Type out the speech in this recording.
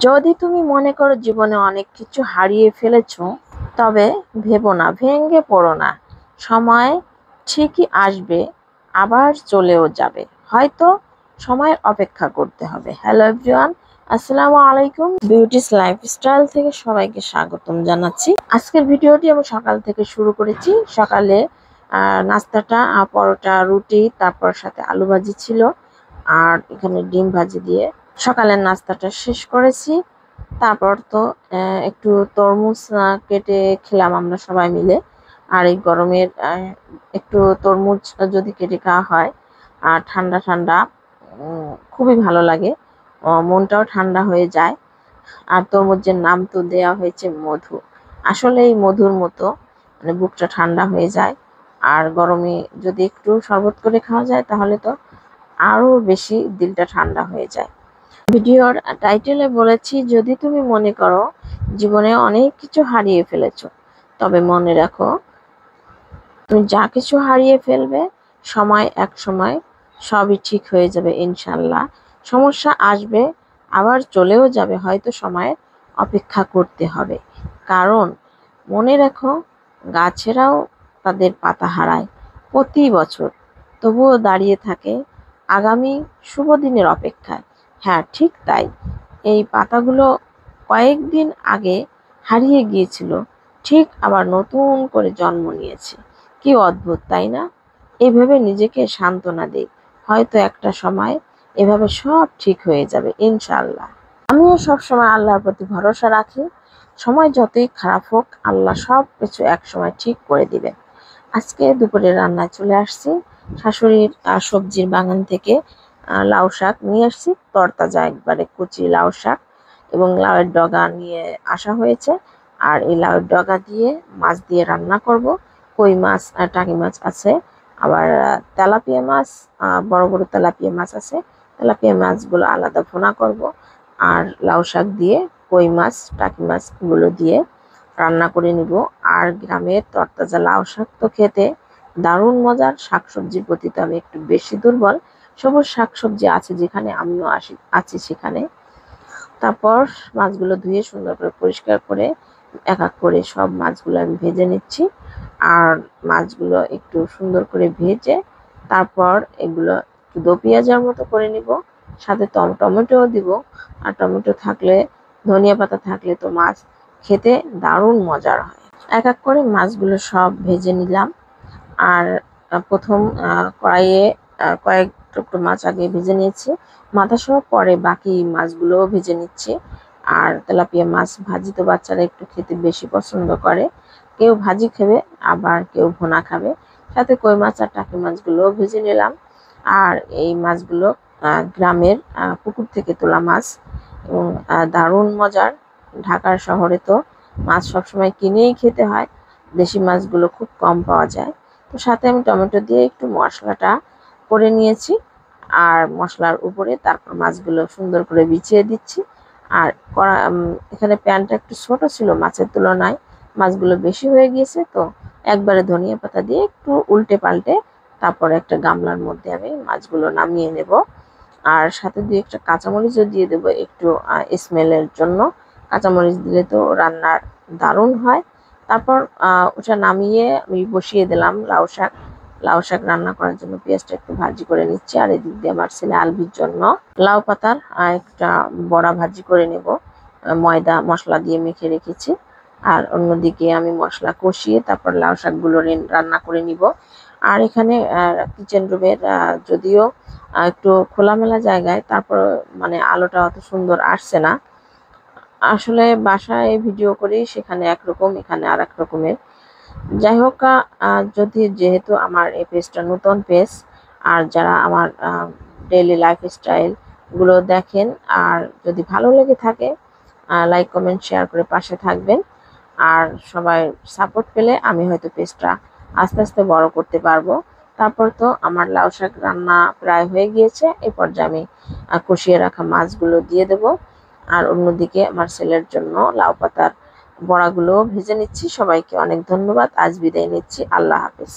যদি তুমি মনে করো জীবনে অনেক কিছু হারিয়ে ফেলেছো, তবে ভেবো না, ভেঙে পড়ো না। সময় ঠিকই আসবে, আবার চলেও যাবে। হয়তো সময়ের অপেক্ষা করতে হবে। হ্যালো এভরিওয়ান, আসসালামু আলাইকুম। বিউটিস লাইফস্টাইল থেকে সবাইকে স্বাগতম জানাচ্ছি। আজকের ভিডিওটি আমি সকাল থেকে শুরু করেছি। সকালে নাস্তাটা পরোটা, রুটি, তারপর সাথে আলু ভাজি ছিল, আর এখানে ডিম ভাজি দিয়ে সকালের নাস্তাটা শেষ করেছি। তারপর তো একটু তরমুজ কেটে খেলাম আমরা সবাই মিলে। আর এই গরমের একটু তরমুজ যদি কেটে খাওয়া হয় আর ঠান্ডা ঠান্ডা, খুবই ভালো লাগে, মনটাও ঠান্ডা হয়ে যায়। আর তরমুজের নাম তো দেয়া হয়েছে মধু। আসলে এই মধুর মতো মানে বুকটা ঠান্ডা হয়ে যায়। আর গরমে যদি একটু শরবত করে খাওয়া যায় তাহলে তো আরো বেশি দিলটা ঠান্ডা হয়ে যায়। ভিডিওর টাইটেলে বলেছি, যদি তুমি মনে করো জীবনে অনেক কিছু হারিয়ে ফেলেছো, তবে মনে রাখো তুমি যা কিছু হারিয়ে ফেলবে এক সময় সবই ঠিক হয়ে যাবে ইনশাল্লাহ। সমস্যা আসবে, আবার চলেও যাবে, হয়তো সময়ের অপেক্ষা করতে হবে। কারণ মনে রাখো, গাছেরাও তাদের পাতা হারায় প্রতি বছর, তবুও দাঁড়িয়ে থাকে আগামী শুভ দিনের অপেক্ষায়। হ্যাঁ, ঠিক তাই। এই পাতাগুলো কয়েকদিন আগে হারিয়ে গিয়েছিল, ঠিক আবার নতুন করে জন্ম নিয়েছে। কি অদ্ভুত, তাই না? এইভাবে নিজেকে সান্ত্বনা দেই, হয়তো একটা সময় এভাবে সব ঠিক হয়ে যাবে ইনশাআল্লাহ। আমিও সবসময় আল্লাহর প্রতি ভরসা রাখি। সময় যতই খারাপ হোক, আল্লাহ সব কিছু এক সময় ঠিক করে দিবেন। আজকে দুপুরে রান্নায় চলে আসছি। শাশুড়ির সবজির বাগান থেকে লাউ শাক নিয়ে আসছি, তরতাজা একবারে কচি লাউ শাক, এবং লাউয়ের ডগা নিয়ে আসা হয়েছে। আর এই লাউয়ের ডগা দিয়ে মাছ দিয়ে রান্না করব। কই মাছ, টাকি মাছ আছে, আবার তেলাপিয়া মাছ, বড় বড় তেলাপিয়া মাছ আছে। তেলাপিয়া মাছগুলো আলাদা ভুনা করব, আর লাউ শাক দিয়ে কই মাছ, টাকি মাছগুলো দিয়ে রান্না করে নিব। আর গ্রামের তরতাজা লাউ শাক তো খেতে দারুণ মজার। শাকসবজির প্রতি তো আমি একটু বেশি দুর্বল। সবুজ শাকসবজি আছে যেখানে, আমিও আছি সেখানে। তারপর মাছগুলো ধুয়ে সুন্দর করে পরিষ্কার করে এক এক করে সব মাছগুলো আমি ভেজে নিচ্ছি। আর মাছগুলো একটু সুন্দর করে ভেজে তারপর এগুলো একটু দো পেঁয়াজের মতো করে নিব, সাথে টমেটোও দিব। আর টমেটো থাকলে, ধনিয়া পাতা থাকলে তো মাছ খেতে দারুণ মজার হয়। এক এক করে মাছগুলো সব ভেজে নিলাম। আর প্রথম কড়াইয়ে কয়েক টুকরো মাছ আগে ভেজে নিয়েছি, মাথা সহ পরে বাকি মাছগুলোও ভেজে নিচ্ছি। আর তেলাপিয়া মাছ ভাজি তো বাচ্চারা একটু খেতে বেশি পছন্দ করে, কেউ ভাজি খাবে আবার কেউ ভুনা খাবে। সাথে কই মাছ আর টাকি মাছগুলোও ভেজে নিলাম। আর এই মাছগুলো গ্রামের পুকুর থেকে তোলা মাছ, এবং দারুণ মজার। ঢাকার শহরে তো মাছ সবসময় কিনেই খেতে হয়, দেশি মাছগুলো খুব কম পাওয়া যায়। তো সাথে আমি টমেটো দিয়ে একটু মশলাটা করে নিয়েছি, আর মশলার উপরে তারপর মাছগুলো সুন্দর করে বিছিয়ে দিচ্ছি। আর এখানে প্যানটা একটু ছোট ছিল মাছের তুলনায়, মাছগুলো বেশি হয়ে গিয়েছে, তো একবারে ধনিয়া পাতা দিয়ে একটু উল্টে পাল্টে তারপরে একটা গামলার মধ্যে আমি মাছগুলো নামিয়ে নেব। আর সাথে দিয়ে একটা কাঁচামরিচও দিয়ে দেবো একটু স্মেলের জন্য। কাঁচামরিচ দিলে তো রান্নার দারুণ হয়। তারপর ওটা নামিয়ে আমি বসিয়ে দিলাম লাউ শাক। লাউ শাক রান্না করার জন্য পেঁয়াজটা একটু ভাজি করে নিচ্ছি। আর এদিক দিয়ে আমার ছেলে আলবির জন্য লাউ পাতার একটা বড়া ভাজি করে নেব, ময়দা মশলা দিয়ে মেখে রেখেছি। আর অন্যদিকে আমি মশলা কষিয়ে তারপর লাউ শাকগুলো রান্না করে নিব। আর এখানে কিচেন রুমের যদিও একটু খোলামেলা জায়গায়, তারপর মানে আলোটা অত সুন্দর আসছে না। আসলে বাসায় ভিডিও করি, সেখানে একরকম, এখানে আর এক রকমের। যাই হোক, যদি যেহেতু আমার এই পেজটা নতুন পেজ, আর যারা আমার ডেইলি লাইফস্টাইল গুলো দেখেন, আর যদি ভালো লেগে থাকে লাইক কমেন্ট শেয়ার করে পাশে থাকবেন। আর সবাই সাপোর্ট পেলে আমি হয়তো পেজটা আস্তে আস্তে বড় করতে পারবো। তারপর তো আমার লাউ শাক রান্না প্রায় হয়ে গিয়েছে। এই পর্যায়ে আমি কষিয়ে রাখা মাছগুলো দিয়ে দেব। আর অন্যদিকে আমার ছেলের জন্য লাউ পাতার বড়াগুলো ভেজে নিচ্ছি। সবাইকে অনেক ধন্যবাদ, আজ বিদায় নিচ্ছি, আল্লাহ হাফেজ।